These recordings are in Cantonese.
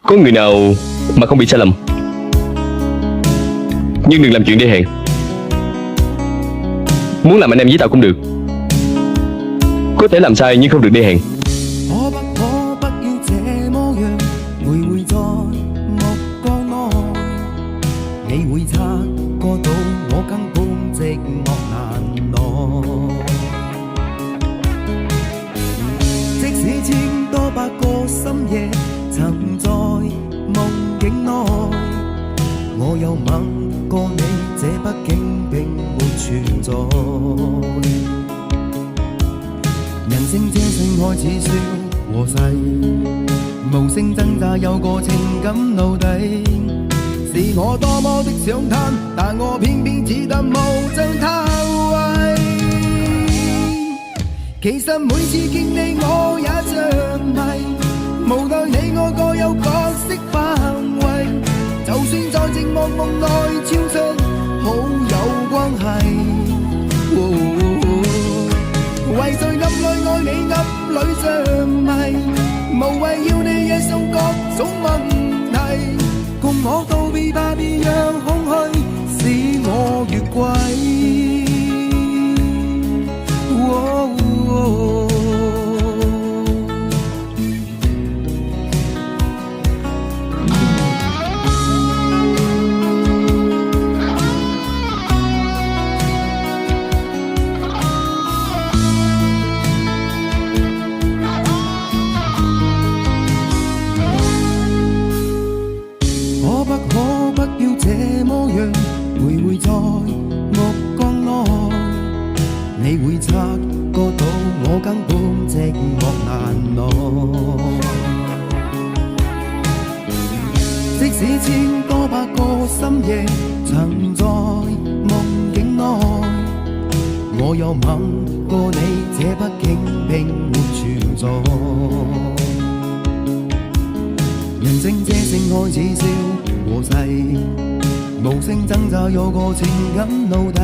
Có người nào mà không bị sai lầm. Nhưng đừng làm chuyện đê hèn. Muốn làm anh em với tao cũng được. Có thể làm sai nhưng không được đê hèn.我有吻過你，這畢竟並沒存在。人生這性愛似笑和誓，無聲掙扎有個情感奴隸。是我多麼的想貪，但我偏偏只得無盡偷慰。其實每次見你我也像迷，無奈你我各有角色範圍。就算在寂寞夢內超出好友關係，為在暗裏愛你暗裏着迷，無謂要你惹上各種問題，共我道別吧，別讓空虛使我越軌。你會察覺到我根本寂寞難耐，即使千多百個深夜曾在夢境內，我有吻過你，這畢竟並沒存在。人生這性愛似笑和誓，無聲掙扎有個情感奴隸。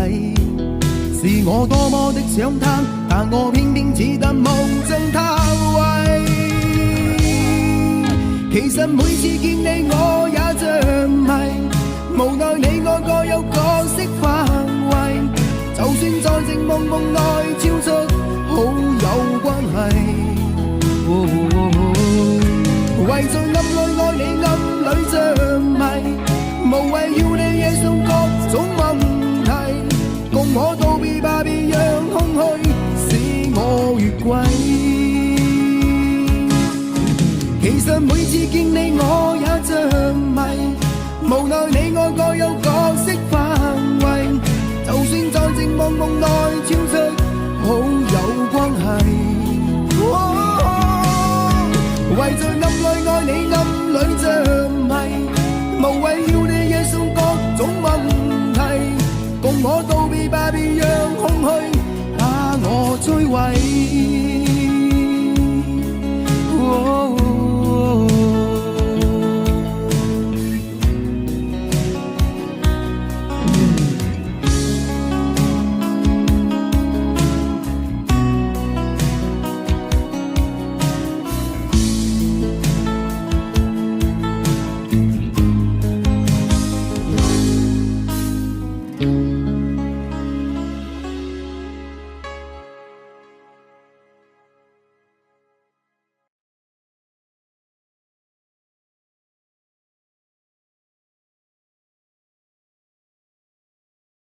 是我多麼的想貪，但我偏偏只得無盡偷慰。其實每次見你我也像迷，無奈你我各有角色範圍。就算在寂寞夢內超出好友關係，為在暗裏愛你暗裏着迷，無謂要你惹上各種問題，共我道別吧，別讓空虛使我越軌。其實每次見你我也像迷，無奈你我各有角色範圍。就算在寂寞夢內超出好友關係，為在暗裏愛你暗裏着迷，無謂要你惹上各種問題，共我道別吧，別讓空虛把我摧毀。